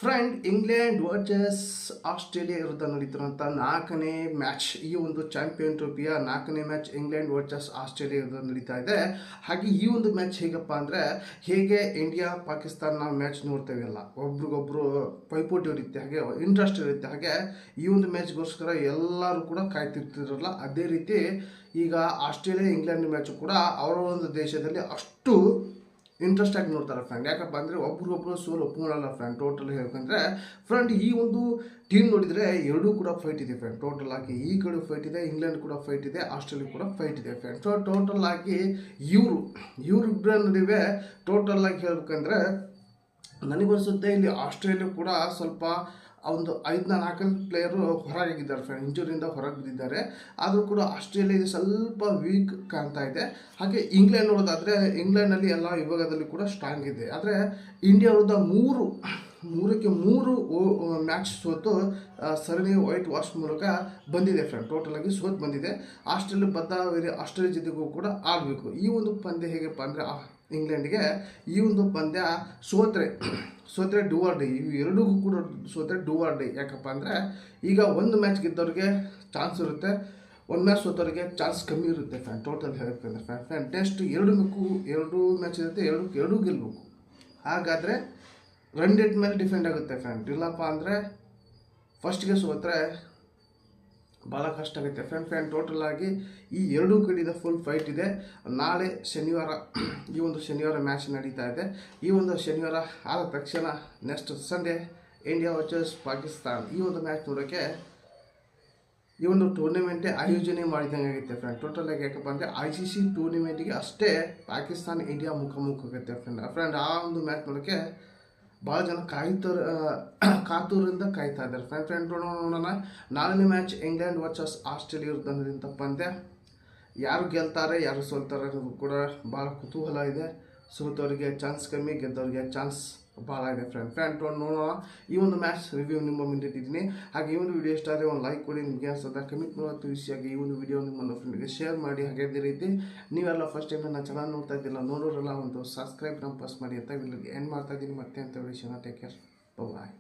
Friend, England versus Australia ವಿರುದ್ಧ ನಡೀತಿರುವಂಥ 4ನೇ match. ಈ ಒಂದು ಚಾಂಪಿಯನ್ ಟ್ರೋಫಿಯ 4ನೇ ಮ್ಯಾಚ್ ಇಂಗ್ಲೆಂಡ್ ವರ್ಸಸ್ ಆಸ್ಟ್ರೇಲಿಯಾ ವಿರುದ್ಧ ನಡೀತಾ ಇದೆ. ಹಾಗೆ ಈ ಒಂದು ಮ್ಯಾಚ್ ಹೇಗಪ್ಪ ಅಂದರೆ, ಹೇಗೆ ಇಂಡಿಯಾ ಪಾಕಿಸ್ತಾನ ನಾವು ಮ್ಯಾಚ್ ನೋಡ್ತೇವೆಲ್ಲ, ಒಬ್ರಿಗೊಬ್ರು ಪೈಪೋಟಿ ಇರುತ್ತೆ, ಹಾಗೆ ಇಂಟ್ರೆಸ್ಟ್ ಇರುತ್ತೆ. ಹಾಗೆ ಈ ಒಂದು ಮ್ಯಾಚ್ಗೋಸ್ಕರ ಎಲ್ಲರೂ ಕೂಡ ಕಾಯ್ತಿರ್ತಿರಲ್ಲ, ಅದೇ ರೀತಿ ಈಗ ಆಸ್ಟ್ರೇಲಿಯಾ ಇಂಗ್ಲೆಂಡ್ ಮ್ಯಾಚು ಕೂಡ ಅವರ ಒಂದು ದೇಶದಲ್ಲಿ ಅಷ್ಟು ಇಂಟ್ರೆಸ್ಟ್ ಆಗಿ ನೋಡ್ತಾರೆ ಫ್ರೆಂಡ್. ಯಾಕಪ್ಪ ಅಂದರೆ ಒಬ್ರಿಗೊಬ್ರು ಸೋಲು ಒಪ್ಕೊಳ್ಳಲ್ಲ ಫ್ರೆಂಡ್. ಟೋಟಲ್ ಹೇಳ್ಬೇಕಂದ್ರೆ ಫ್ರೆಂಡ್, ಈ ಒಂದು ಟೀಮ್ ನೋಡಿದರೆ ಎರಡೂ ಕೂಡ ಫೈಟ್ ಇದೆ ಫ್ರೆಂಡ್. ಟೋಟಲ್ ಆಗಿ ಈ ಕಡೆ ಫೈಟ್ ಇದೆ, ಇಂಗ್ಲೆಂಡ್ ಕೂಡ ಫೈಟ್ ಇದೆ, ಆಸ್ಟ್ರೇಲಿಯಾ ಕೂಡ ಫೈಟ್ ಇದೆ ಫ್ರೆಂಡ್. ಸೊ ಟೋಟಲ್ ಆಗಿ ಇವರಿಬ್ಬರ ನಡುವೆ ಟೋಟಲ್ ಆಗಿ ಹೇಳ್ಬೇಕಂದ್ರೆ ನನಗನ್ಸುತ್ತೆ ಇಲ್ಲಿ ಆಸ್ಟ್ರೇಲಿಯಾ ಕೂಡ ಸ್ವಲ್ಪ ಒಂದು 5-4 ಪ್ಲೇಯರು ಹೊರಗಿದ್ದಾರೆ ಫ್ರೆಂಡ್, ಇಂಜುರಿಯಿಂದ ಹೊರಗೆ ಬಿದ್ದಿದ್ದಾರೆ. ಆದರೂ ಕೂಡ ಆಸ್ಟ್ರೇಲಿಯಾ ಸ್ವಲ್ಪ ವೀಕ್ ಕಾಣ್ತಾ ಇದೆ. ಹಾಗೆ ಇಂಗ್ಲೆಂಡ್ ನೋಡೋದಾದರೆ ಇಂಗ್ಲೆಂಡ್ನಲ್ಲಿ ಎಲ್ಲ ವಿಭಾಗದಲ್ಲಿ ಕೂಡ ಸ್ಟ್ರಾಂಗ್ ಇದೆ. ಆದರೆ ಇಂಡಿಯಾ ವಿರುದ್ಧ ಮೂರಕ್ಕೆ ಮೂರು ಮ್ಯಾಚ್ ಸೋತು ಸರಣಿ ವೈಟ್ ವಾಶ್ ಮೂಲಕ ಬಂದಿದೆ ಫ್ರೆಂಡ್. ಟೋಟಲ್ ಆಗಿ ಸೋತು ಬಂದಿದೆ. ಆಸ್ಟ್ರೇಲಿಯಾ ಜೊತೆಗೂ ಕೂಡ ಆಡಬೇಕು. ಈ ಒಂದು ಪಂದ್ಯ ಹೇಗಪ್ಪ ಅಂದರೆ ಇಂಗ್ಲೆಂಡ್ಗೆ ಈ ಒಂದು ಪಂದ್ಯ ಸೋತ್ರೆ ಡೂ ಆರ್ ಡೈ. ಇವು ಎರಡಿಗೂ ಕೂಡ ಸೋತ್ರೆ ಡೂ ಆರ್ ಡೈ. ಯಾಕಪ್ಪ ಅಂದರೆ ಈಗ ಒಂದು ಮ್ಯಾಚ್ ಗೆದ್ದವ್ರಿಗೆ ಚಾನ್ಸ್ ಇರುತ್ತೆ, ಒಂದು ಮ್ಯಾಚ್ ಸೋತವ್ರಿಗೆ ಚಾನ್ಸ್ ಕಮ್ಮಿ ಇರುತ್ತೆ ಫ್ಯಾನ್. ಟೋಟಲ್ ಹೇಳ್ಬೇಕಂದ್ರೆ ಫ್ಯಾನ್ ಟೆಸ್ಟ್ ಎರಡು ಮ್ಯಾಚ್ ಇರುತ್ತೆ, ಎರಡೂ ಗೆಲ್ಲಬೇಕು. ಹಾಗಾದರೆ ರನ್ ರೇಟ್ ಮೇಲೆ ಡಿಪೆಂಡ್ ಆಗುತ್ತೆ ಫ್ಯಾನ್. ಇಲ್ಲಪ್ಪ ಅಂದರೆ ಫಸ್ಟ್ಗೆ ಸೋತ್ರೆ ಭಾಳ ಕಷ್ಟ ಆಗುತ್ತೆ ಫ್ರೆಂಡ್. ಟೋಟಲ್ ಆಗಿ ಈ ಎರಡೂ ಕಡೆಯಿಂದ ಫುಲ್ ಫೈಟ್ ಇದೆ. ನಾಳೆ ಶನಿವಾರ ಈ ಒಂದು ಶನಿವಾರ ಮ್ಯಾಚ್ ನಡೀತಾ ಇದೆ. ಈ ಒಂದು ಶನಿವಾರ ಆದ ತಕ್ಷಣ next Sunday India versus Pakistan ಈ ಒಂದು ಮ್ಯಾಚ್ ನೋಡೋಕ್ಕೆ ಈ ಒಂದು ಟೂರ್ನಿಮೆಂಟೇ ಆಯೋಜನೆ ಮಾಡಿದಂಗೆ ಆಗುತ್ತೆ ಫ್ರೆಂಡ್. ಟೋಟಲ್ ಆಗಿ ಯಾಕಪ್ಪ ಅಂದರೆ ICC ಟೂರ್ನಿಮೆಂಟಿಗೆ ಅಷ್ಟೇ ಪಾಕಿಸ್ತಾನ ಇಂಡಿಯಾ ಮುಖಾಮುಖಿ ಆಗುತ್ತೆ ಫ್ರೆಂಡ್. ಆ ಒಂದು ಮ್ಯಾಚ್ ನೋಡೋಕ್ಕೆ ಭಾಳ ಜನ ಕಾತುರಿಂದ ಕಾಯ್ತಾ ಇದ್ದಾರೆ ಫ್ರೆಂಡ್. ನೋಡೋಣ ನಾಳಿನ ಮ್ಯಾಚ್ ಇಂಗ್ಲೆಂಡ್ ವರ್ಸಸ್ ಆಸ್ಟ್ರೇಲಿಯಾ ವಿರುದ್ಧ ಪಂದ್ಯ. ಯಾರು ಗೆಲ್ತಾರೆ ಯಾರು ಸೋಲ್ತಾರೆ ಅನ್ನೋದು ಕೂಡ ಭಾಳ ಕುತೂಹಲ ಇದೆ. ಸೋತವರಿಗೆ ಚಾನ್ಸ್ ಕಮ್ಮಿ, ಗೆದ್ದವರಿಗೆ ಚಾನ್ಸ್ ಭಾಳ ಇದೆ ಫ್ರೆಂಡ್. ನೋಡೋಣ ಈ ಒಂದು ಮ್ಯಾಚ್ ರಿವ್ಯೂ ನಿಮ್ಮ ಮುಂದೆ ಇಟ್ಟಿದ್ದೀನಿ. ಹಾಗೆ ಈ ಒಂದು ವಿಡಿಯೋ ಇಷ್ಟ ಆದರೆ ಒಂದು ಲೈಕ್ ಕೊಡಿ, ನಿಮಗೆ ಅನ್ಸುತ್ತೆ ಕಮೆಂಟ್ ಮಾಡೋದು ತಿಳಿಸಿ. ಹಾಗೆ ಈ ಒಂದು ವಿಡಿಯೋ ನಿಮ್ಮ ಫ್ರೆಂಡ್ಗೆ ಶೇರ್ ಮಾಡಿ. ಹಾಗೆ ಅದೇ ರೀತಿ ನೀವೆಲ್ಲ ಫಸ್ಟ್ ಟೈಮ್ ನನ್ನ ಚಾನಲ್ ನೋಡ್ತಾ ಇದ್ದಿಲ್ಲ, ನೋಡೋರೆಲ್ಲ ಒಂದು ಸಬ್ಸ್ಕ್ರೈಬ್ ಪ್ರೆಸ್ ಮಾಡಿ ಅಂತ ಇಲ್ಲಿಗೆ ಎಂಡ್ ಮಾಡ್ತಾ ಇದ್ದೀನಿ. ಮತ್ತೆ ಅಂತ ವಿಷಯನ ಟೇಕ್ ಕೇರ್, ಬಾಯ್.